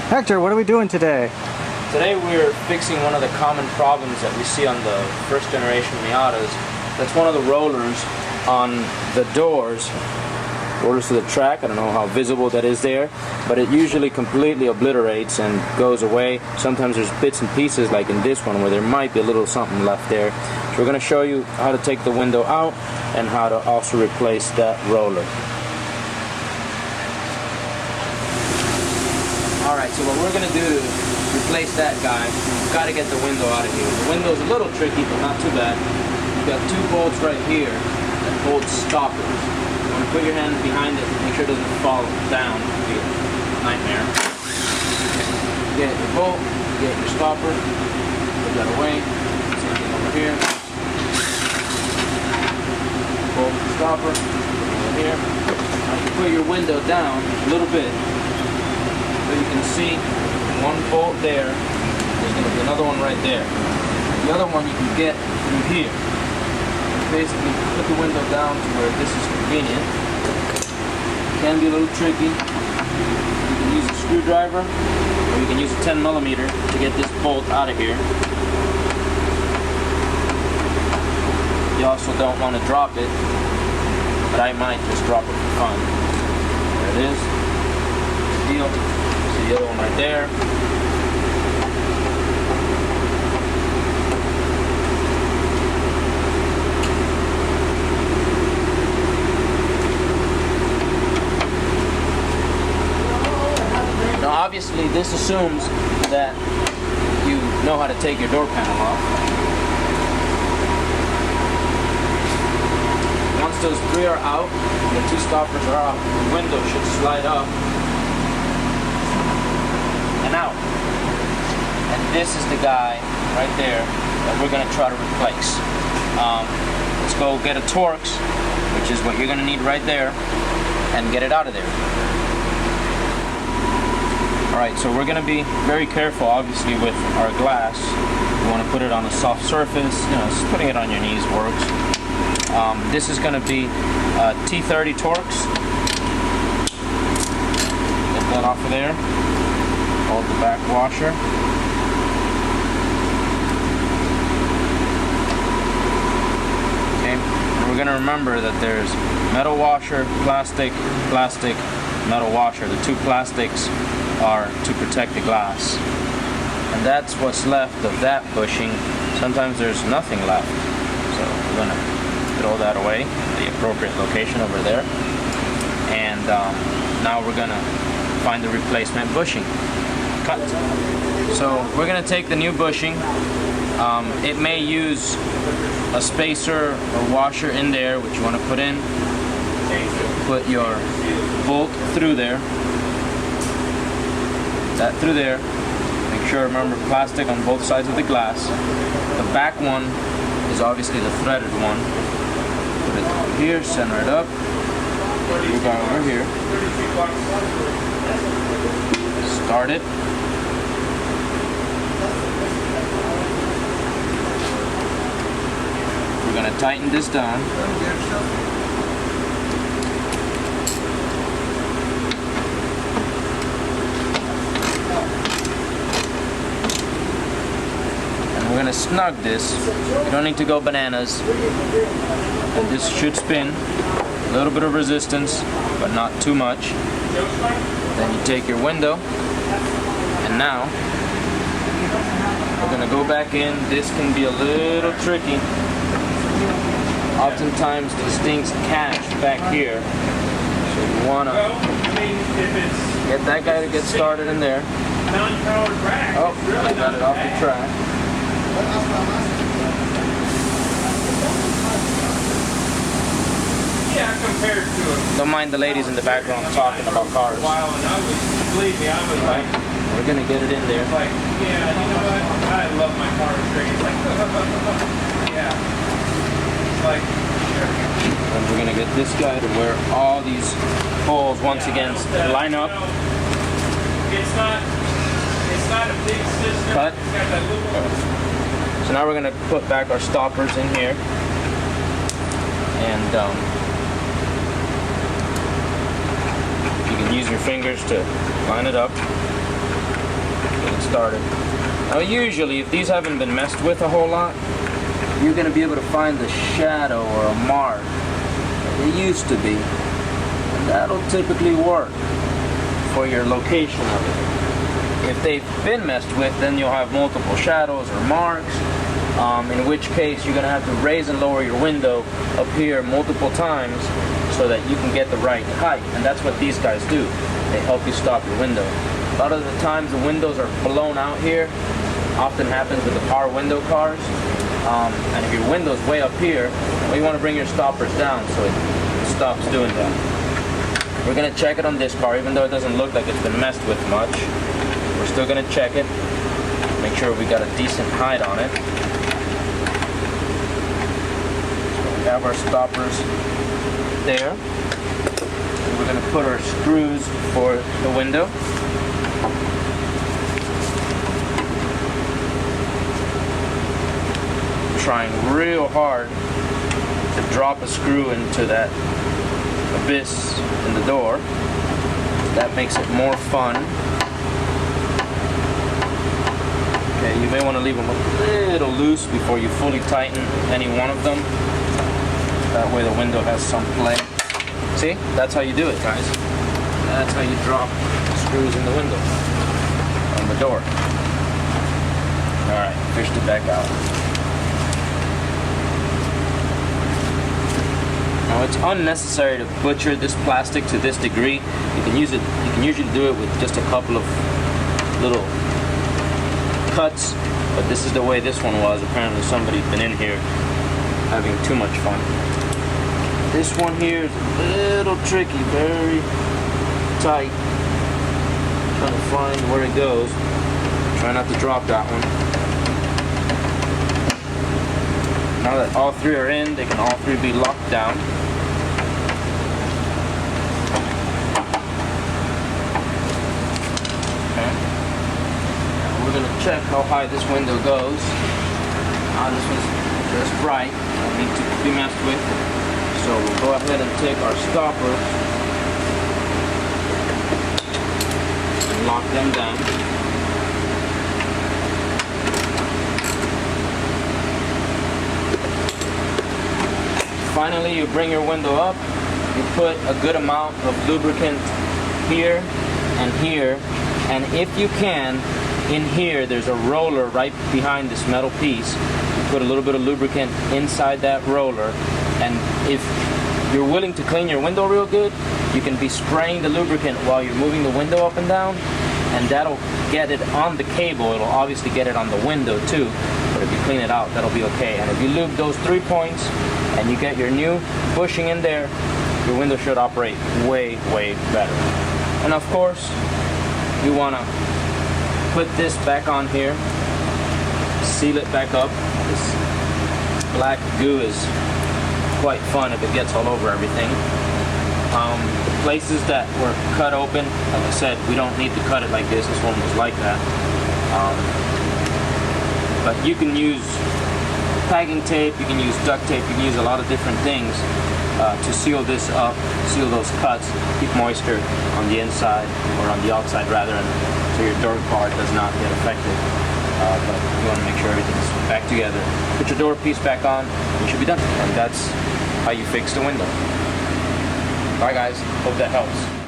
Hector, what are we doing today? Today we're fixing one of the common problems that we see on the first generation Miatas. That's one of the rollers on the doors to the track. I don't know how visible that is there, but it usually completely obliterates and goes away. Sometimes there's bits and pieces, like in this one, where there might be a little something left there. So we're going to show you how to take the window out and how to also replace that roller. Alright, so what we're going to do is replace that guy. We've got to get the window out of here. The window's a little tricky, but not too bad. You've got two bolts right here that hold stoppers. You want to put your hand behind it, make sure it doesn't fall down. It'll be a nightmare. Get your bolt, get your stopper, put that away. Same thing over here. Bolt, stopper, over here. Now you put your window down a little bit. So you can see one bolt there, there's going to be another one right there. The other one you can get through here. Basically put the window down to where this is convenient. It can be a little tricky. You can use a screwdriver or you can use a 10mm to get this bolt out of here. You also don't want to drop it, but I might just drop it for fun. There it is. Deal. The other one right there. Now obviously this assumes that you know how to take your door panel off. Once those three are out, the two stoppers are out, the window should slide up and out. And this is the guy right there that we're going to try to replace. Let's go get a Torx, which is what you're going to need right there, and get it out of there. Alright, so we're going to be very careful obviously with our glass. You want to put it on a soft surface, just putting it on your knees works. This is going to be a T30 Torx. Get that off of there. Hold the back washer. Okay, and we're going to remember that there's metal washer, plastic, plastic, metal washer. The two plastics are to protect the glass. And that's what's left of that bushing. Sometimes there's nothing left. So we're going to throw that away, the appropriate location over there. And now we're going to find the replacement bushing. Cut. So we're going to take the new bushing. It may use a spacer or washer in there, which you want to put in. Put your bolt through there. That through there. Make sure, remember, plastic on both sides of the glass. The back one is obviously the threaded one. Put it over here, center it up. You go over here. Start it. We're going to tighten this down. And we're going to snug this. You don't need to go bananas. And this should spin. A little bit of resistance, but not too much. Then you take your window, and now we're going to go back in. This can be a little tricky. Oftentimes these things catch back here, so you want to get that guy to get started in there. Oh, I got it off the track. Yeah, compared to it. Don't mind the ladies in the background talking about cars. Believe me, I was like, we're gonna get it in there. Like, yeah, you know what? I love my car straight. It's like, yeah. It's like, sure. And we're gonna get this guy to where all these holes once again line up. It's not a big system. Cut. It's got that little. So now we're gonna put back our stoppers in here, and you can use your fingers to line it up. get it started. Now usually, if these haven't been messed with a whole lot, you're going to be able to find the shadow or a mark. It used to be. And that'll typically work for your location of it. If they've been messed with, then you'll have multiple shadows or marks, in which case you're going to have to raise and lower your window up here multiple times so that you can get the right height. And that's what these guys do. They help you stop your window. A lot of the times the windows are blown out here. Often happens with the power window cars. And if your window's way up here, well, you want to bring your stoppers down so it stops doing that. We're going to check it on this car, even though it doesn't look like it's been messed with much. We're still going to check it, make sure we got a decent height on it. So we have our stoppers there. And we're going to put our screws for the window. Trying real hard to drop a screw into that abyss in the door. That makes it more fun. Okay, you may want to leave them a little loose before you fully tighten any one of them. That way the window has some play. See? That's how you do it, guys. That's how you drop screws in the window on the door. Alright, fished it back out. Now it's unnecessary to butcher this plastic to this degree. You can use it. You can usually do it with just a couple of little cuts, but this is the way this one was. Apparently somebody's been in here having too much fun. This one here is a little tricky, very tight. Trying to find where it goes. Try not to drop that one. Now that all three are in, they can all three be locked down. Okay. Now we're going to check how high this window goes. This one's just right. Don't need to be messed with. So we'll go ahead and take our stoppers and lock them down. Finally, you bring your window up, you put a good amount of lubricant here and here, and if you can, in here there's a roller right behind this metal piece. You put a little bit of lubricant inside that roller, and if you're willing to clean your window real good, you can be spraying the lubricant while you're moving the window up and down, and that'll get it on the cable. It'll obviously get it on the window too, but if you clean it out, that'll be okay. And if you lube those 3 points and you get your new bushing in there, your window should operate way, way better. And of course, you want to put this back on here, seal it back up. This black goo is quite fun if it gets all over everything. Places that were cut open, like I said, we don't need to cut it like this. This one was like that. But you can use packing tape, you can use duct tape, you can use a lot of different things to seal this up, seal those cuts, keep moisture on the inside, or on the outside rather, and so your door guard does not get affected. But you want to make sure everything's back together. Put your door piece back on, you should be done. And that's how you fix the window. Alright guys, hope that helps.